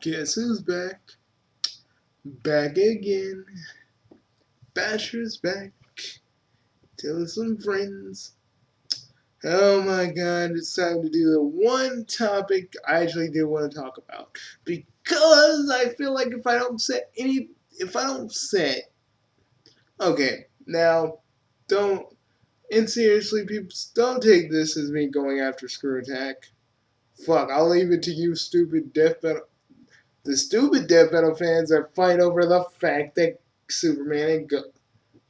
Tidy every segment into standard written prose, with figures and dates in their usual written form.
Guess who's back? Back again. Basher's back. Telling some friends. Oh my god, it's time to do the one topic I actually do want to talk about. Because I feel like if I don't set. Okay, now, don't. And seriously, people, don't take this as me going after Screw Attack. Fuck, I'll leave it to you, stupid Death Battle. The stupid Death Battle fans that fight over the fact that Superman and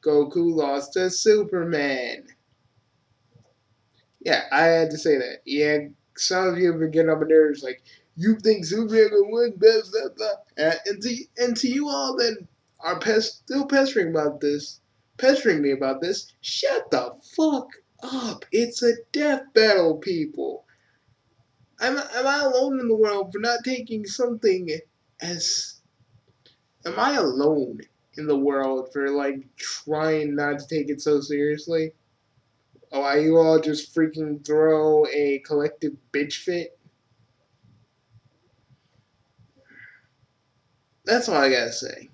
Goku lost to Superman. Yeah, I had to say that. Yeah, some of you have been getting on my nerves, like, you think Superman gonna win, blah, blah, blah. And to you all that are still pestering me about this, shut the fuck up. It's a death battle, people. Am I alone in the world for not taking something as... Am I alone in the world for, like, trying not to take it so seriously? Oh, are you all just freaking throw a collective bitch fit? That's all I gotta say.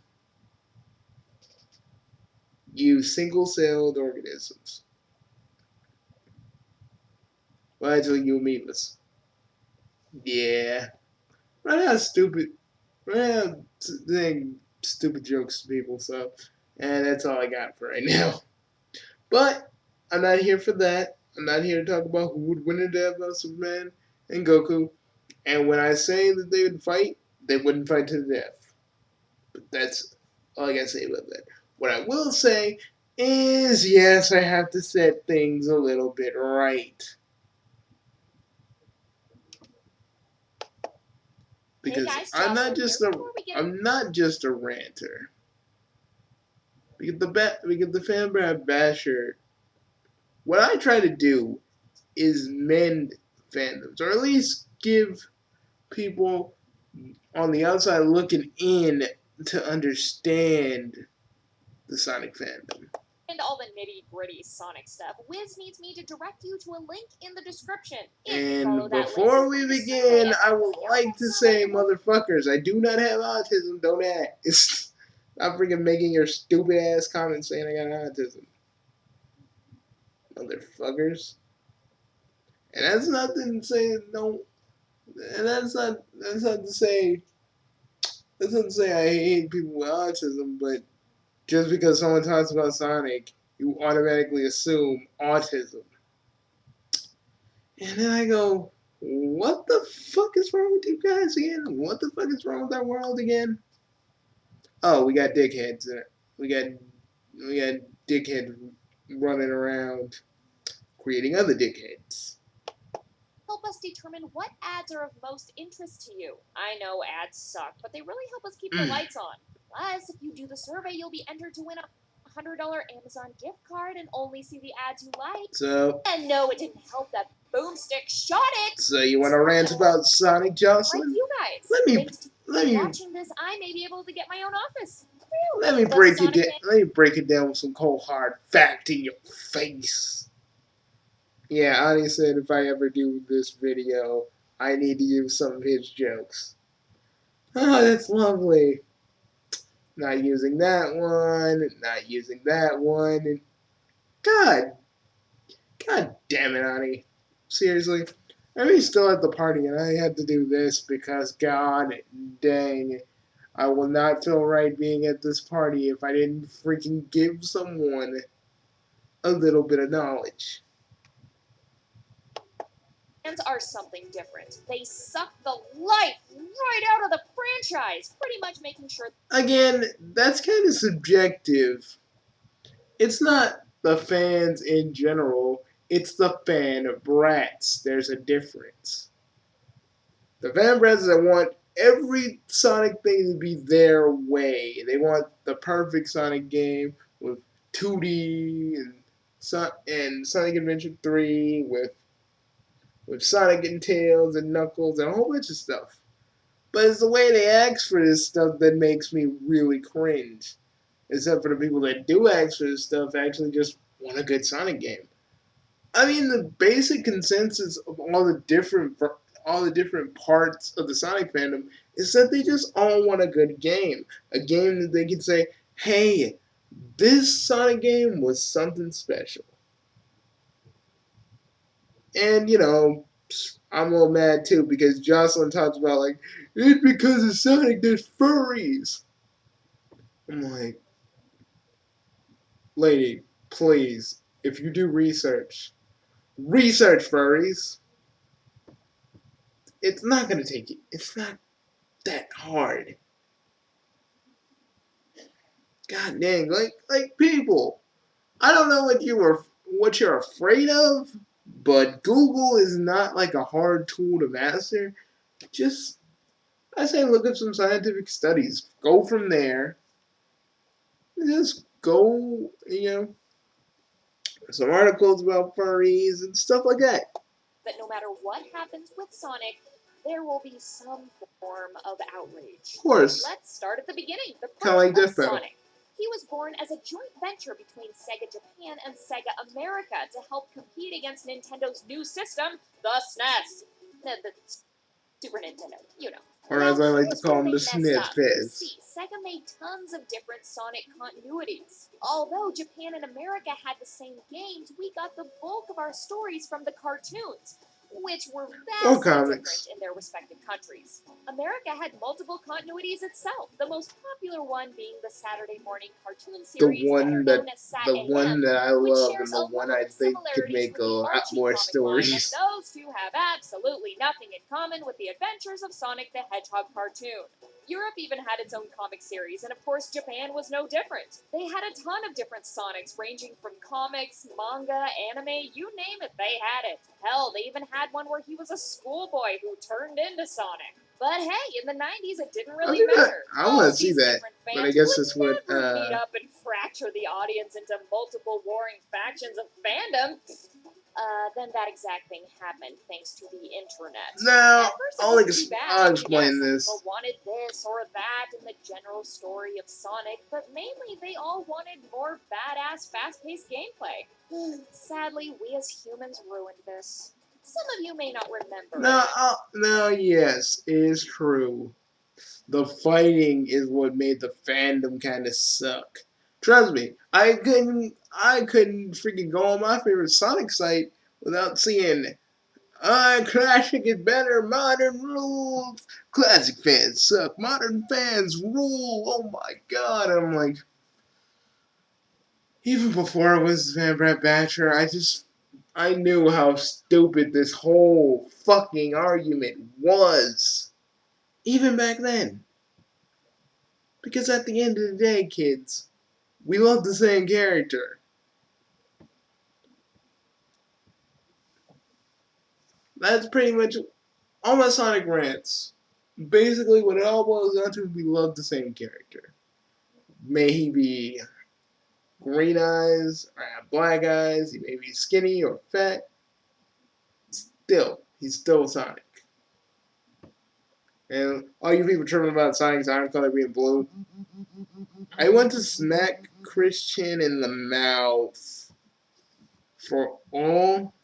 You single-celled organisms. Well, actually, you amoebas. Yeah. Right now, saying stupid jokes to people, so... And that's all I got for right now. But, I'm not here for that. I'm not here to talk about who would win a death about Superman and Goku. And when I say that they would fight, they wouldn't fight to the death. But that's all I gotta say about that. What I will say is, yes, I have to set things a little bit right. Because hey guys, I'm not just a ranter. Because the fan basher, what I try to do is mend fandoms, or at least give people on the outside looking in to understand the Sonic fandom. And all the nitty-gritty Sonic stuff, Wiz needs me to direct you to a link in the description. And before we begin, I would like to say, motherfuckers, I do not have autism, don't act. Stop freaking making your stupid ass comments saying I got autism. Motherfuckers. And that's nothing to say no, and that's not to say I hate people with autism, but just because someone talks about Sonic, you automatically assume autism. And then I go, what the fuck is wrong with you guys again? What the fuck is wrong with our world again? Oh, we got dickheads in it. We got dickheads running around creating other dickheads. Help us determine what ads are of most interest to you. I know ads suck, but they really help us keep the lights on. Plus, if you do the survey, you'll be entered to win a $100 Amazon gift card and only see the ads you like. So, and no, it didn't help that Boomstick shot it. So you want to rant about Sonic, Jocelyn? Like you guys. Let me watching this, I may be able to get my own office. Let me break it down with some cold hard fact in your face. Yeah, Ani said if I ever do this video, I need to use some of his jokes. Oh, that's lovely. Not using that one, not using that one. God damn it, Ani. Seriously? I'm still at the party and I had to do this because god dang, I will not feel right being at this party if I didn't freaking give someone a little bit of knowledge. Fans are something different. They suck the life right out of the franchise, pretty much making sure... Again, that's kind of subjective. It's not the fans in general, it's the fan brats. There's a difference. The fan brats that want every Sonic thing to be their way. They want the perfect Sonic game with 2D and Sonic Adventure 3 with Sonic and Tails and Knuckles and a whole bunch of stuff. But it's the way they ask for this stuff that makes me really cringe. Except for the people that do ask for this stuff actually just want a good Sonic game. I mean, the basic consensus of all the different all the different parts of the Sonic fandom is that they just all want a good game. A game that they can say, hey, this Sonic game was something special. And, I'm a little mad too because Jocelyn talks about, like, it's because of Sonic there's furries. I'm like, lady, please, if you do research furries. It's not going to take you, it's not that hard. God dang, like people. I don't know what you're afraid of, but Google is not like a hard tool to master. Just I say look at some scientific studies. Go from there. Just go, some articles about furries and stuff like that. That no matter what happens with Sonic, there will be some form of outrage. Of course. Let's start at the beginning. The Kind of like birth of Death Battle. Sonic. He was born as a joint venture between Sega Japan and Sega America to help compete against Nintendo's new system, the SNES. The Super Nintendo, you know. Or as I like to call them, the messed SNES up. You Fizz. see, Sega made tons of different Sonic continuities. Although Japan and America had the same games, we got the bulk of our stories from the cartoons, which were vastly different in their respective countries. America had multiple continuities itself, the most popular one being the Saturday morning cartoon series known as Sat the AM, one that I which love shares and the a one lot I of think could similarities make with a the lot Archie more comic line, and stories. those two have absolutely nothing in common with the adventures of Sonic the Hedgehog cartoon. Europe even had its own comic series, and of course Japan was no different. They had a ton of different Sonics, ranging from comics, manga, anime, you name it, they had it. Hell, they even had one where he was a schoolboy who turned into Sonic. But hey, in the 90s, it didn't really matter. I want to see that, but I guess that's what. Never meet up and fracture the audience into multiple warring factions of fandom. Then that exact thing happened thanks to the internet. Now, At first, it wasn't too bad. I'll explain Some this. people wanted this or that in the general story of Sonic, but mainly they all wanted more badass, fast-paced gameplay. Sadly, we as humans ruined this. Some of you may not remember it. No, yes, it is true. The fighting is what made the fandom kind of suck. Trust me, I couldn't freaking go on my favorite Sonic site without seeing Classic is better, modern rules. Classic fans suck, modern fans rule. Oh my god, I'm like, even before I was Van Brett Batcher, I knew how stupid this whole fucking argument was. Even back then. Because at the end of the day, kids, we love the same character. That's pretty much all my Sonic rants. Basically, what it all boils down to is we love the same character. May he be green eyes or have black eyes, he may be skinny or fat. Still, he's still Sonic. And all you people tripping about Sonic's iron color being blue, I want to smack Christian in the mouth for all.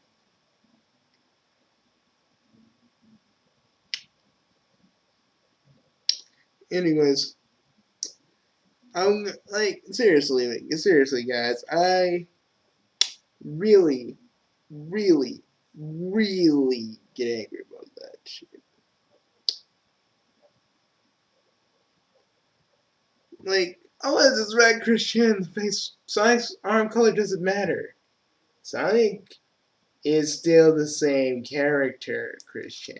Anyways, I'm like seriously, guys. I really, really, really get angry about that shit. Like, I want to smack Christian in the face. Sonic's arm color doesn't matter. Sonic is still the same character, Christian.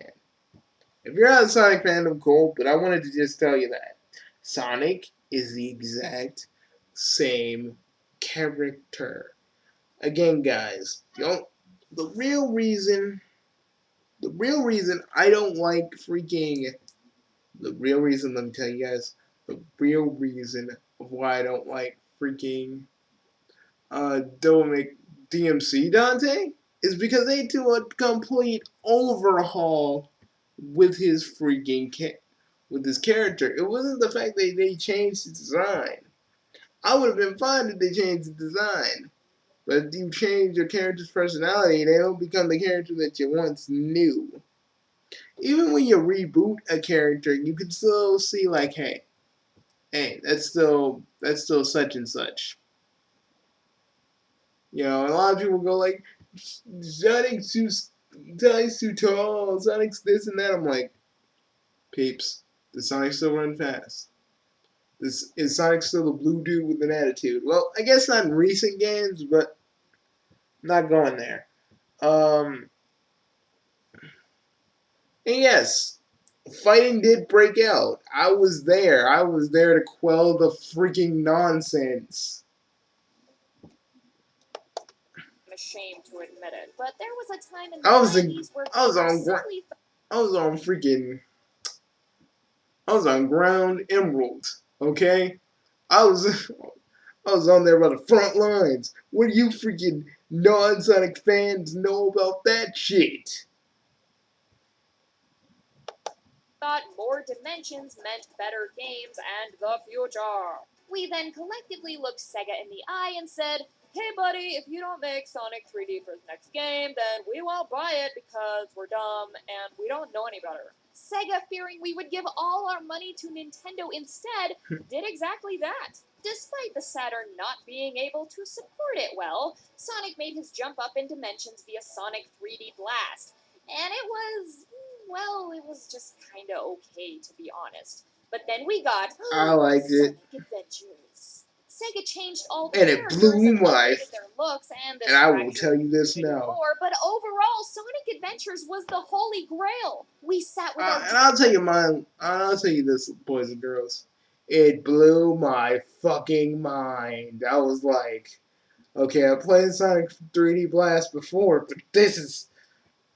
If you're not a Sonic fandom, cool, but I wanted to just tell you that. Sonic is the exact same character. Again, guys, the real reason I don't like freaking the real reason, let me tell you guys, the real reason of why I don't like freaking DMC Dante is because they do a complete overhaul with his with his character. It wasn't the fact that they changed his design. I would have been fine if they changed the design. But if you change your character's personality, they don't become the character that you once knew. Even when you reboot a character, you can still see like, hey, that's still such and such. You know, a lot of people go like, Sonic's too, Sonic's too tall, Sonic's this and that. I'm like, peeps, the Sonic still run fast. This is Sonic still the blue dude with an attitude? Well, I guess not in recent games, but I'm not going there. Um, and yes, fighting did break out. I was there. I was there to quell the freaking nonsense. I'm ashamed to admit it, but there was a time in the I was in, 90s where I was gamers on, simply I was on freaking, I was on ground emerald. Okay, I was, I was on there by the front lines. What do you freaking non-Sonic fans know about that shit? thought more dimensions meant better games and the future. We then collectively looked Sega in the eye and said, hey buddy, if you don't make Sonic 3D for the next game, then we won't buy it because we're dumb and we don't know any better. Sega, fearing we would give all our money to Nintendo instead, did exactly that. Despite the Saturn not being able to support it well, Sonic made his jump up in dimensions via Sonic 3D Blast. And it was, well, it was just kinda okay, to be honest. But then we got I liked it, Sonic Adventures. Sega changed all the and it characters blew and my. updated their looks, and And this I will fractured tell you this community now. more, but overall, Sonic Adventures was the holy grail. We sat with our And I'll tell you mine. I'll tell you this, boys and girls. It blew my fucking mind. I was like, okay, I played Sonic 3D Blast before, but this is.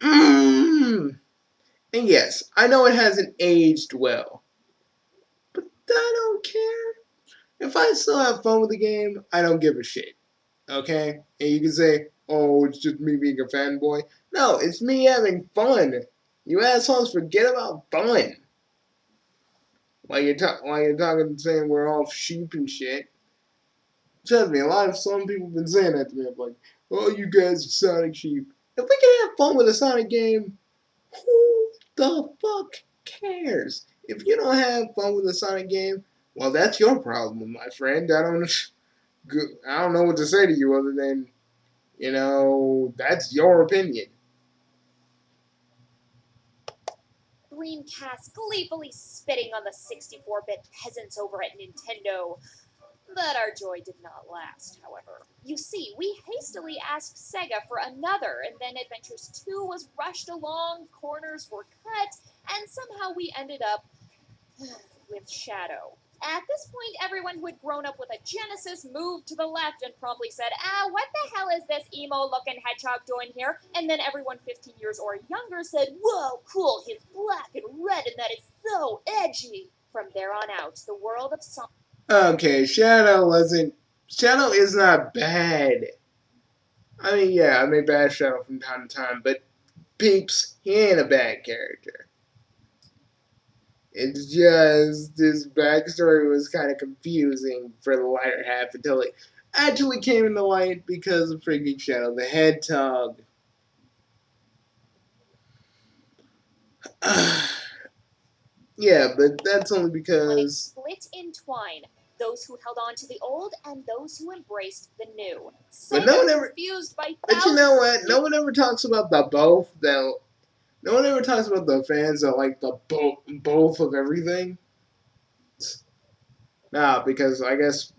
Mm. And yes, I know it hasn't aged well, but I don't care. If I still have fun with the game, I don't give a shit. Okay? And you can say, oh, it's just me being a fanboy. No, it's me having fun. You assholes forget about fun. While you're talking saying we're all sheep and shit. Trust me, some people have been saying that to me. I'm like, oh, you guys are Sonic sheep. If we can have fun with a Sonic game, who the fuck cares? If you don't have fun with a Sonic game, well, that's your problem, my friend. I don't know what to say to you other than, that's your opinion. Dreamcast gleefully spitting on the 64-bit peasants over at Nintendo. But our joy did not last, however. You see, we hastily asked Sega for another, and then Adventures 2 was rushed along, corners were cut, and somehow we ended up with Shadow. At this point, everyone who had grown up with a Genesis moved to the left and promptly said, what the hell is this emo-looking hedgehog doing here? And then everyone 15 years or younger said, whoa, cool, he's black and red and that is so edgy. From there on out, the world of Sonic. Okay, Shadow is not bad. I mean, yeah, I may bash Shadow from time to time, but peeps, he ain't a bad character. It's just this backstory was kind of confusing for the latter half until it actually came into light because of freaking Shadow the Hedgehog. Yeah, but that's only because. Split in twine. Those who held on to the old and those who embraced the new. But no Sega, one ever. confused by But you know thousands what? No one ever talks about the both. No one ever talks about the fans that like the both of everything. Nah, because I guess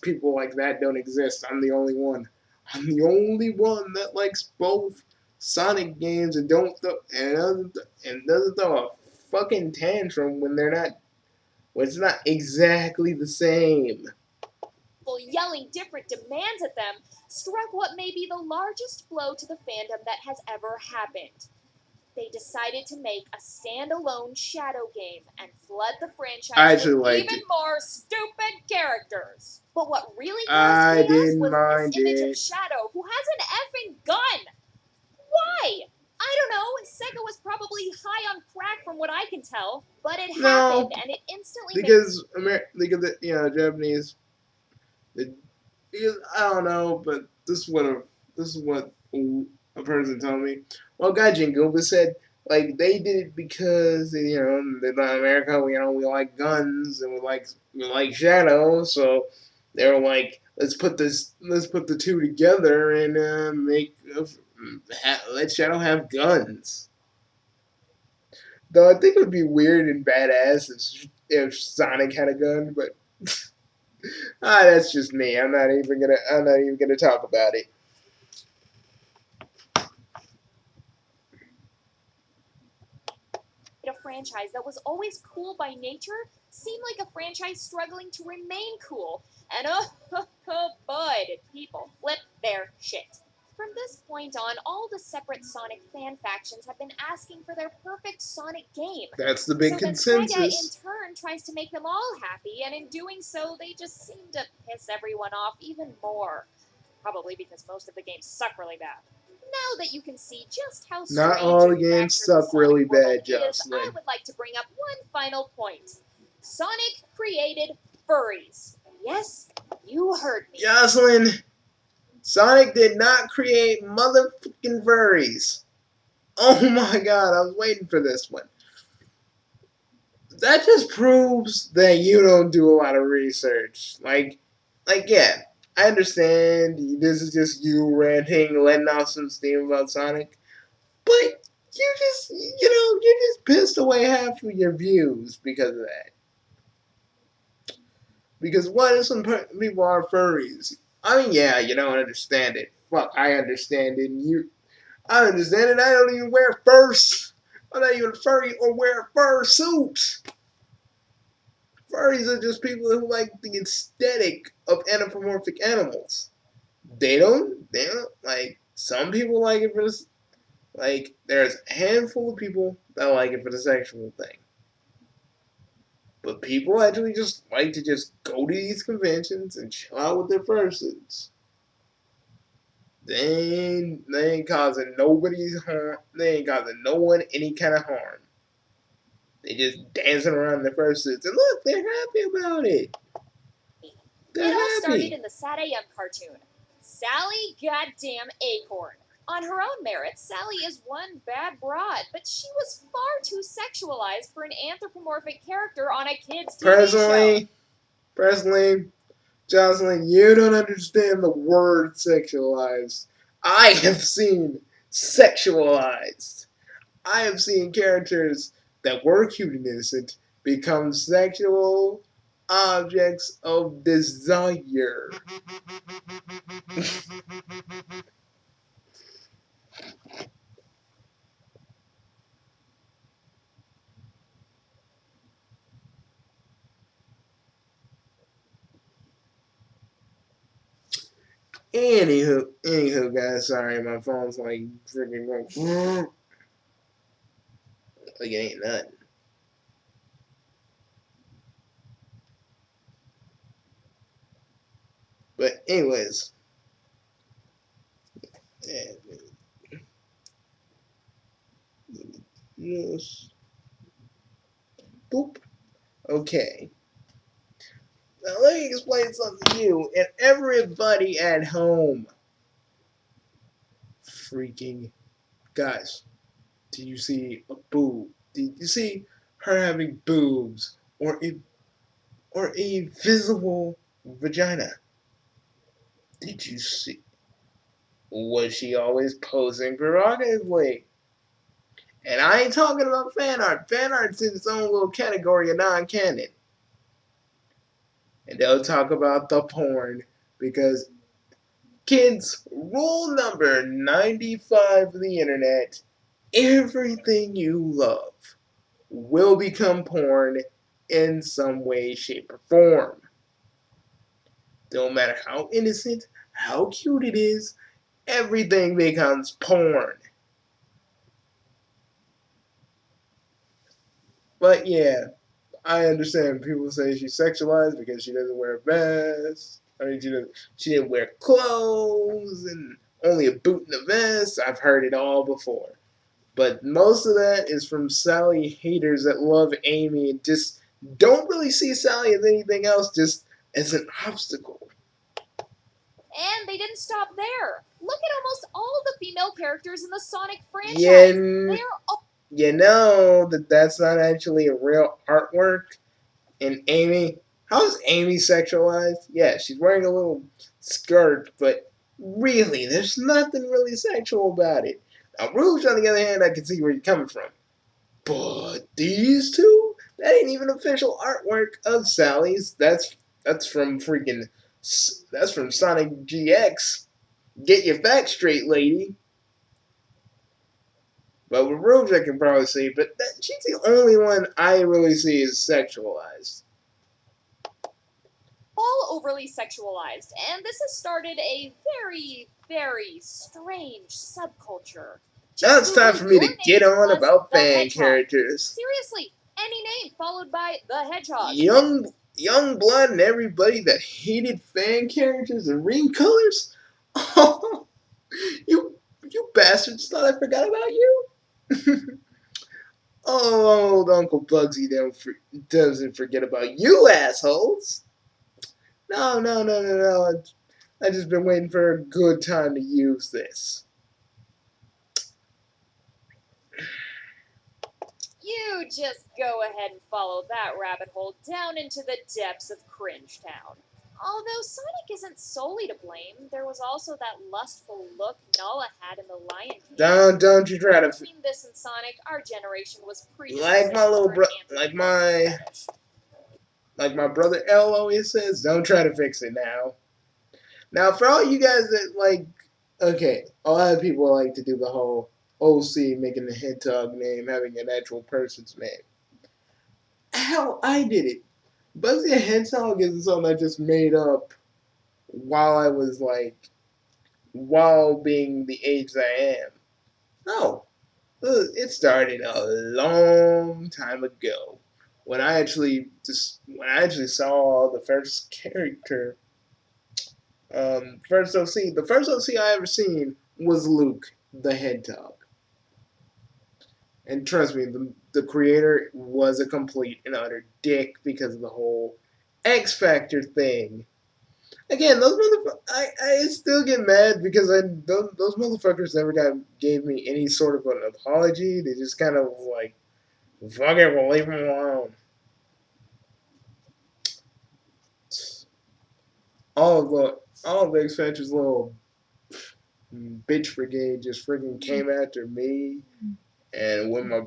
people like that don't exist. I'm the only one. I'm the only one that likes both Sonic games and doesn't throw a fucking tantrum when it's not exactly the same. people yelling different demands at them struck what may be the largest blow to the fandom that has ever happened. They decided to make a standalone Shadow game and flood the I franchise with actually liked even it. more stupid characters. But what really caused I chaos didn't was this mind image of it. Shadow who has an effing gun. Why? I don't know. Sega was probably high on crack from what I can tell, but it happened, No, and it instantly made because Japanese. The, because I don't know, but this is what a person told me. Well, Gaijin Goomba said Like they did it because in America we like guns and we like Shadow, so they were like let's put the two together and let Shadow have guns. Though I think it would be weird and badass if Sonic had a gun, but that's just me. I'm not even gonna talk about it. A franchise that was always cool by nature seemed like a franchise struggling to remain cool. And oh boy, did people flip their shit. From this point on, all the separate Sonic fan factions have been asking for their perfect Sonic game. That's the big So then Sega in consensus. turn tries to make them all happy, and in doing so, they just seem to piss everyone off even more. Probably because most of the games suck really bad. Now that you can see just how Not strange all and the games fractured the suck Sonic really world bad, is, I Jocelyn. would like to bring up one final point. Sonic created furries. Yes, you heard me. Jocelyn, Sonic did not create motherfucking furries. Oh my god, I was waiting for this one. That just proves that you don't do a lot of research. Yeah, I understand this is just you ranting, letting off some steam about Sonic, but you just pissed away half of your views because of that. Because what if some people are furries? I mean, yeah, you don't understand it. Fuck, I understand it. I understand it. I don't even wear furs. I'm not even a furry or wear a fur suit. Furries are just people who like the aesthetic of anthropomorphic animals. They don't like. Some people like it for this. Like, there's a handful of people that like it for the sexual thing. But people actually just like to just go to these conventions and chill out with their fursuits. They ain't causing nobody's harm. They ain't causing no one any kind of harm. They just dancing around in their fursuits, and look, they're happy about it. They're It all started happy. in the Sad AM cartoon. Sally Goddamn Acorn. On her own merits, Sally is one bad broad, but she was far too sexualized for an anthropomorphic character on a kids' TV show. Personally, Jocelyn, you don't understand the word sexualized. I have seen sexualized. I have seen characters that were cute and innocent become sexual objects of desire. Anywho, guys, sorry, my phone's like freaking going like it ain't nothing. But anyways, yeah, yes, boop. Okay, now let me explain something to you and everybody at home. Freaking guys, did you see a boob? Did you see her having boobs or a visible vagina? Did you see? Was she always posing provocatively? And I ain't talking about fan art. Fan art's in its own little category of non-canon. And they'll talk about the porn because kids, rule number 95 of the internet, everything you love will become porn in some way, shape, or form. Don't matter how innocent, how cute it is, everything becomes porn. But yeah, I understand people say she's sexualized because she doesn't wear a vest. I mean, she didn't wear clothes and only a boot and a vest. I've heard it all before. But most of that is from Sally haters that love Amy and just don't really see Sally as anything else, just as an obstacle. And they didn't stop there. Look at almost all the female characters in the Sonic Yeah, franchise. They're all you know that that's not actually a real artwork. And Amy, how is Amy sexualized? Yeah, she's wearing a little skirt, but really, there's nothing really sexual about it. Now, Rouge, on the other hand, I can see where you're coming from. But these two, that ain't even official artwork of Sally's. That's from freaking that's from Sonic GX. Get your facts straight, lady. But with Rouge, I can probably see, but she's the only one I really see is sexualized. All overly sexualized, and this has started a very, very strange subculture. Now Just it's time Google for me your to get name on plus about the fan hedgehog. characters. Seriously, any name followed by the hedgehog. Young blood and everybody that hated fan characters and ring colors. Oh, you bastards thought I forgot about you? Oh, old Uncle Bugsy doesn't forget about you assholes. No. I just been waiting for a good time to use this. You just go ahead and follow that rabbit hole down into the depths of Cringe Town. Although Sonic isn't solely to blame, there was also that lustful look Nala had in The Lion King. Don't you try to Between this and Sonic, our generation was like my predispositioned little for an bro, anthropomorphic fetish. like my brother L always says. Don't try to fix it now. Now, for all you guys that like, okay, a lot of people like to do the whole OC making the hedgehog name having an actual person's name. Hell, I did it. Bugsy the Hedgehog isn't something I just made up while I was like, while being the age that I am. No, it started a long time ago when I actually saw the first character. First OC. The first OC I ever seen was Luke the Hedgehog. And trust me, the creator was a complete and utter dick because of the whole X Factor thing. Again, those motherfuckers, I still get mad because those motherfuckers never gave me any sort of an apology. They just kind of like, fuck it, we'll leave them alone. All of X Factor's little bitch brigade just freaking came after me. And when my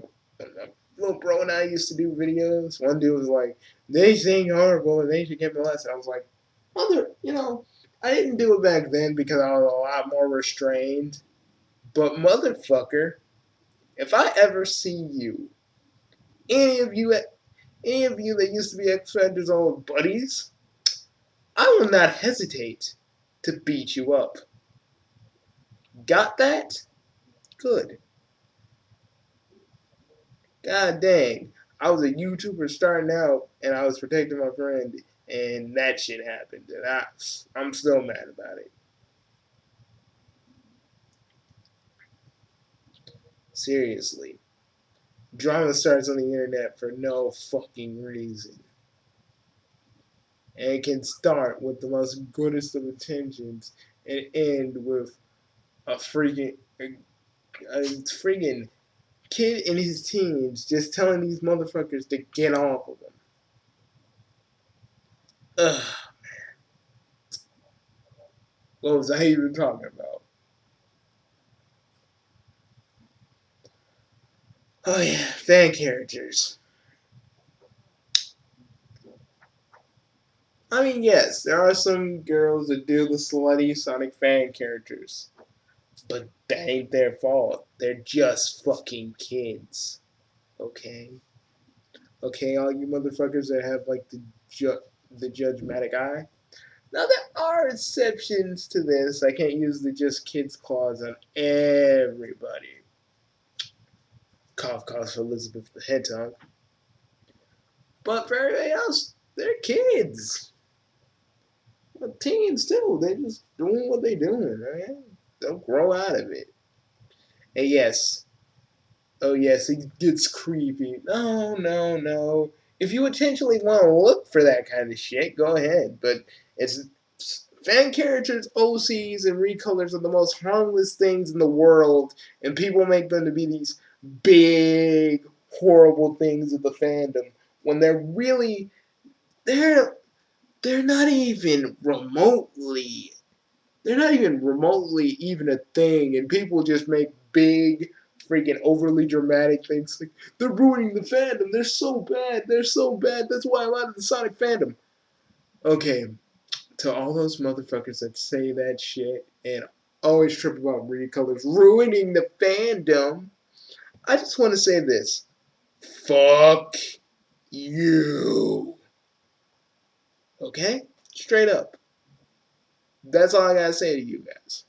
little bro and I used to do videos, one dude was like, they sing horrible and they should get molested. I was like, I didn't do it back then because I was a lot more restrained. But motherfucker, if I ever see you, any of you, any of you that used to be X Factor's old buddies, I will not hesitate to beat you up. Got that? Good. God dang. I was a YouTuber starting out and I was protecting my friend and that shit happened and I'm still mad about it. Seriously. Drama starts on the internet for no fucking reason. And it can start with the most goodest of intentions and end with a freaking kid in his teens just telling these motherfuckers to get off of him. Ugh, what was I even talking about? Oh yeah, fan characters. I mean, yes, there are some girls that do the slutty Sonic fan characters, but that ain't their fault. They're just fucking kids. Okay, okay, all you motherfuckers that have like the judgmatic eye. Now there are exceptions to this. I can't use the just kids clause on everybody. Cough, cough for Elizabeth the Hedgehog. But for everybody else, they're kids. Well, teens too. They just doing what they doing. Man. They'll grow out of it. And yes, oh yes, it gets creepy. No. If you intentionally want to look for that kind of shit, go ahead. But it's fan characters, OCs, and recolors are the most harmless things in the world, and people make them to be these big horrible things of the fandom when they're they're not even remotely even a thing, and people just make big freaking overly dramatic things like they're ruining the fandom, they're so bad, that's why I'm out of the Sonic fandom. Okay, to all those motherfuckers that say that shit and always trip about recolors ruining the fandom, I just want to say this: fuck you. Okay, straight up. That's all I gotta say to you guys.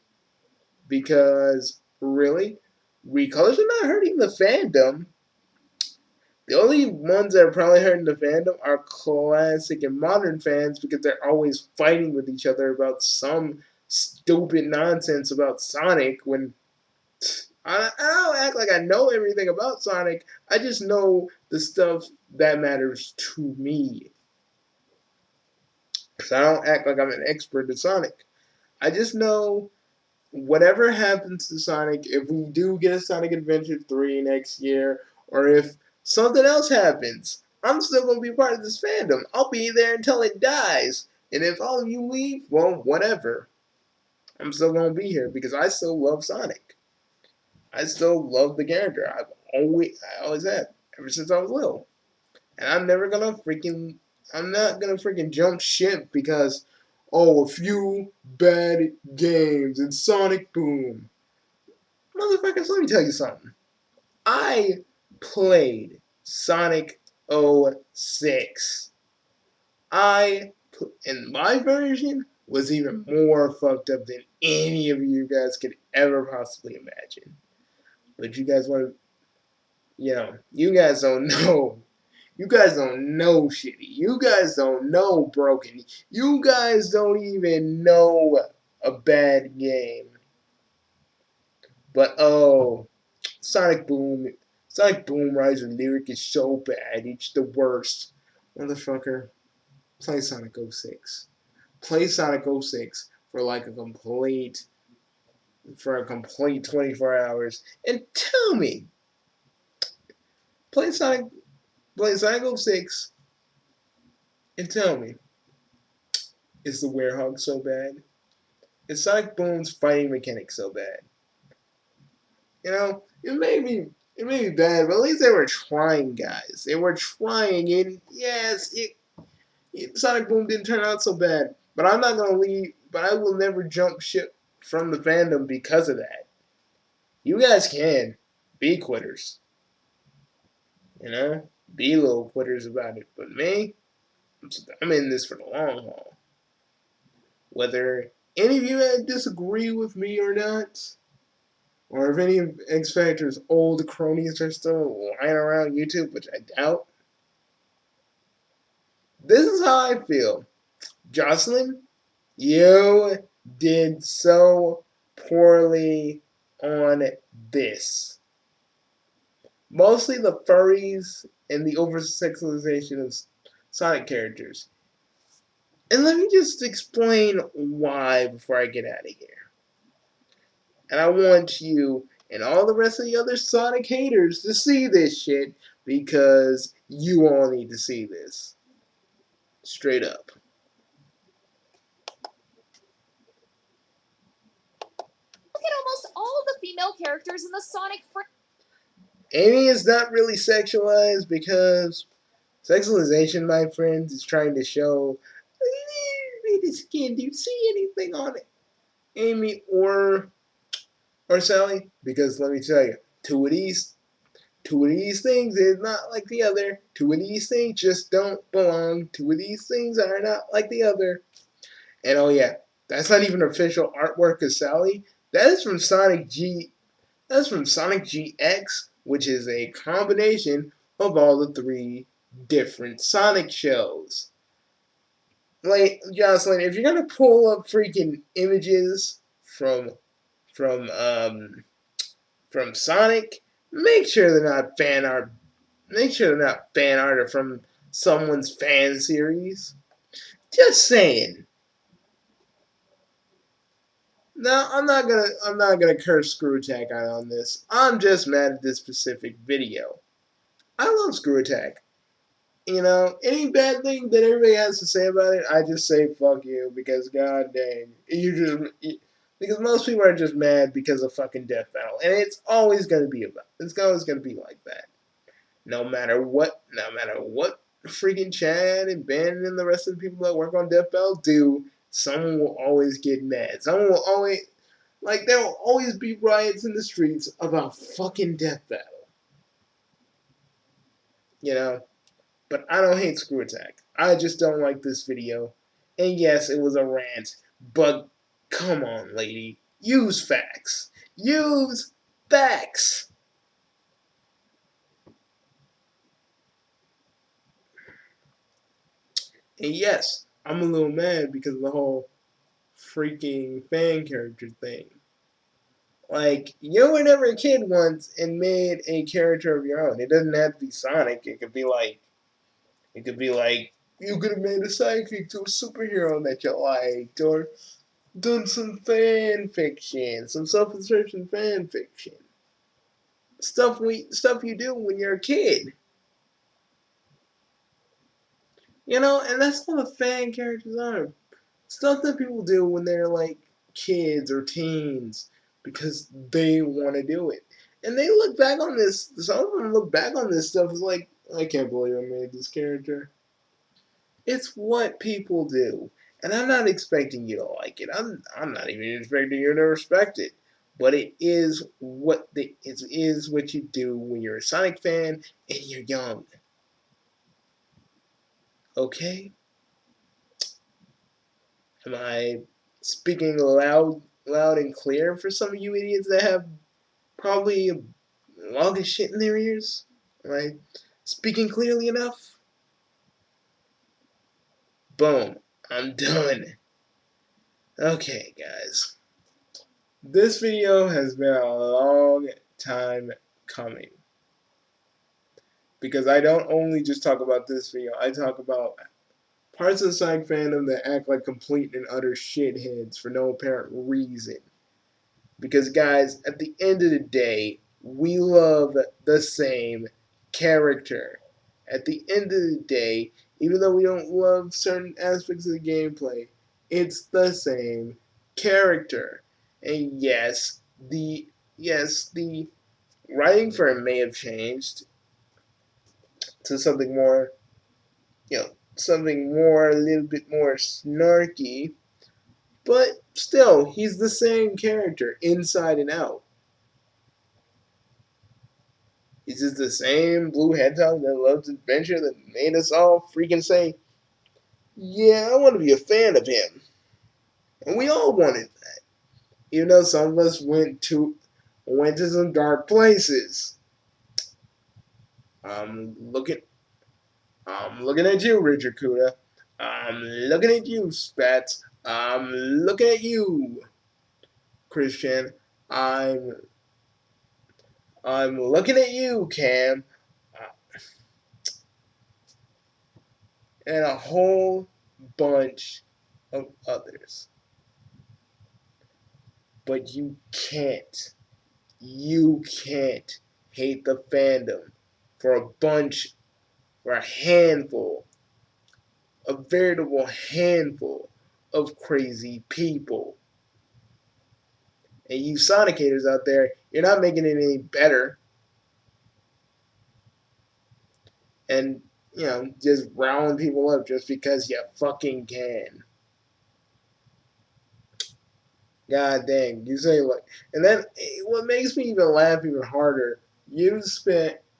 Because really, recolors are not hurting the fandom. The only ones that are probably hurting the fandom are classic and modern fans because they're always fighting with each other about some stupid nonsense about Sonic when I don't act like I know everything about Sonic. I just know the stuff that matters to me. Because I don't act like I'm an expert at Sonic. I just know whatever happens to Sonic, if we do get a Sonic Adventure 3 next year, or if something else happens, I'm still going to be part of this fandom. I'll be there until it dies. And if all of you leave, well, whatever. I'm still going to be here because I still love Sonic. I still love the character. I always have, ever since I was little. And I'm not gonna freaking jump ship because, oh, a few bad games and Sonic Boom. Motherfuckers, let me tell you something. I played Sonic 06. And my version was even more fucked up than any of you guys could ever possibly imagine. But you guys want to, you guys don't know. You guys don't know shitty. You guys don't know broken. You guys don't even know a bad game. But oh, Sonic Boom, Sonic Boom Rise of Lyric is so bad. It's the worst. Motherfucker, play Sonic 06. Play Sonic 06 for like a complete 24 hours and tell me, play Sonic play Sonic 06 and tell me, is the Werehog so bad? Is Sonic Boom's fighting mechanic so bad? It may be bad, but at least they were trying, guys. They were trying, and yes, Sonic Boom didn't turn out so bad. But I'm not gonna leave. But I will never jump ship from the fandom because of that. You guys can be quitters, be little quitters about it. But me, I'm in this for the long haul. Whether any of you disagree with me or not, or if any of X Factor's old cronies are still lying around YouTube, which I doubt, this is how I feel. Jocelyn, you did so poorly on this. Mostly the furries and the over sexualization of Sonic characters. And let me just explain why before I get out of here. And I want you and all the rest of the other Sonic haters to see this shit because you all need to see this. Straight up. Look at almost all the female characters in the Sonic franchise. Amy is not really sexualized because sexualization, my friends, is trying to show a little bit of skin. Do you see anything on it? Amy or Sally? Because let me tell you, two of these things is not like the other. Two of these things just don't belong. Two of these things are not like the other. And oh yeah, that's not even official artwork of Sally. That is from Sonic G. That's from Sonic GX, which is a combination of all the three different Sonic shows. Like Jocelyn, if you're gonna pull up freaking images from um from Sonic, make sure they're not fan art. Make sure they're not fan art or from someone's fan series. Just saying. No, I'm not gonna curse Screw Attack out on this. I'm just mad at this specific video. I love Screw Attack. You know, any bad thing that everybody has to say about it, I just say fuck you because god dang, because most people are just mad because of fucking Death Battle, and it's always gonna be like that. No matter what freaking Chad and Ben and the rest of the people that work on Death Battle do, someone will always get mad. Someone will always there will always be riots in the streets about fucking Death Battle. You know? But I don't hate Screw Attack. I just don't like this video. And yes, it was a rant, but come on, lady. Use facts. Use facts. And yes, I'm a little mad because of the whole freaking fan character thing. Like, you were never a kid once and made a character of your own. It doesn't have to be Sonic. It could be like, you could have made a sidekick to a superhero that you liked, or done some fan fiction, some self-insertion fan fiction. Stuff you do when you're a kid. You know, and that's all the fan characters are. Stuff that people do when they're like kids or teens because they want to do it. And they look back on this, some of them look back on this stuff as like, I can't believe I made this character. It's what people do. And I'm not expecting you to like it. I'm not even expecting you to respect it. But it is what you do when you're a Sonic fan and you're young. Okay? Am I speaking loud and clear for some of you idiots that have probably a log of shit in their ears? Am I speaking clearly enough? Boom. I'm done. Okay, guys. This video has been a long time coming because I don't only just talk about this video, I talk about parts of the Sonic fandom that act like complete and utter shitheads for no apparent reason. Because, guys, at the end of the day, we love the same character. At the end of the day, even though we don't love certain aspects of the gameplay, it's the same character. And the writing for it may have changed to something more, something more, a little bit more snarky, but still, he's the same character inside and out. He's just the same blue hedgehog that loves adventure that made us all freaking say, yeah, I want to be a fan of him. And we all wanted that. Even though some of us went to some dark places. I'm looking I'm looking at you, Richard Kuda. I'm looking at you, Spats. I'm looking at you, Christian. I'm I'm looking at you, Cam, and a whole bunch of others. But you can't hate the fandom for for a handful, a veritable handful of crazy people. And you Sonic haters out there, you're not making it any better. And, just round people up just because you fucking can. God dang, you say like, and then what makes me even laugh even harder,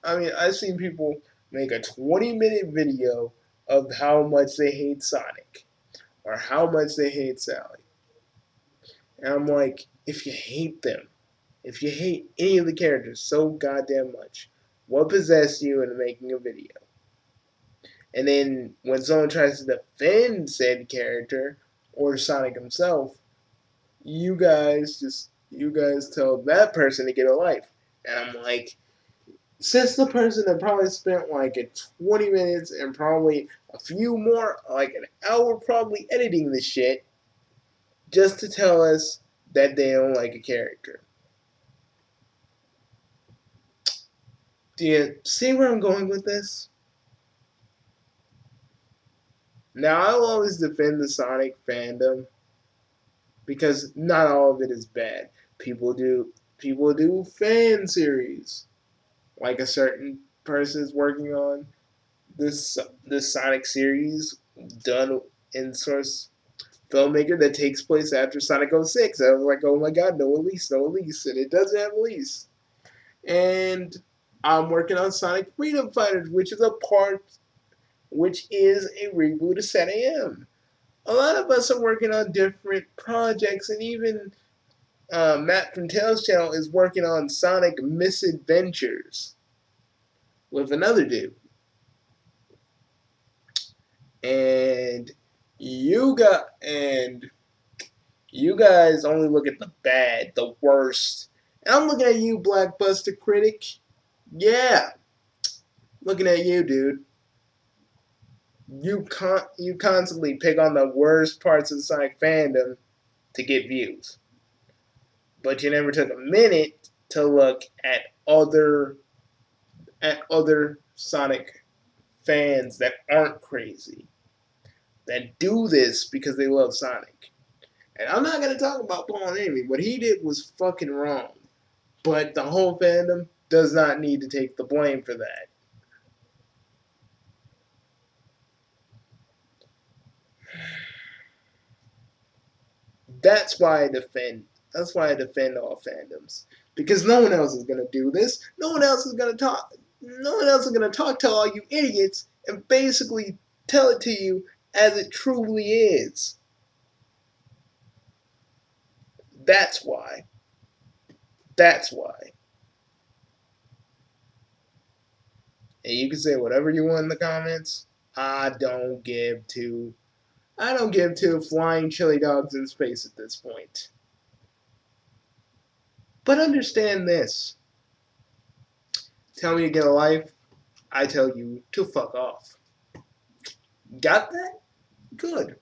I've seen people make a 20-minute video of how much they hate Sonic or how much they hate Sally. And I'm like, if you hate them, if you hate any of the characters so goddamn much, what possessed you into making a video? And then when someone tries to defend said character or Sonic himself, you guys tell that person to get a life. And I'm like, since the person that probably spent like 20 minutes and probably a few more, like an hour probably editing this shit, just to tell us that they don't like a character. Do you see where I'm going with this? Now, I'll always defend the Sonic fandom because not all of it is bad. People do fan series, like a certain person is working on this Sonic series done in source filmmaker that takes place after Sonic 06. I was like, oh my god, no release, no release, and it doesn't have a release. And I'm working on Sonic Freedom Fighters, which is a reboot of 7 AM. A lot of us are working on different projects, and even Matt from Tails Channel is working on Sonic Misadventures with another dude. And and you guys only look at the bad, the worst. And I'm looking at you, Blackbuster critic. Yeah, looking at you, dude. You constantly pick on the worst parts of the Sonic fandom to get views, but you never took a minute to look at other Sonic fans that aren't crazy, that do this because they love Sonic. And I'm not gonna talk about Paul Amy. What he did was fucking wrong. But the whole fandom does not need to take the blame for that. That's why I defend. That's why I defend all fandoms, because no one else is gonna do this. No one else is gonna talk. No one else is gonna talk to all you idiots and basically tell it to you as it truly is. That's why. That's why. And you can say whatever you want in the comments. I don't give two. I don't give two flying chili dogs in space at this point. But understand this. Tell me to get a life, I tell you to fuck off. Got that? Good.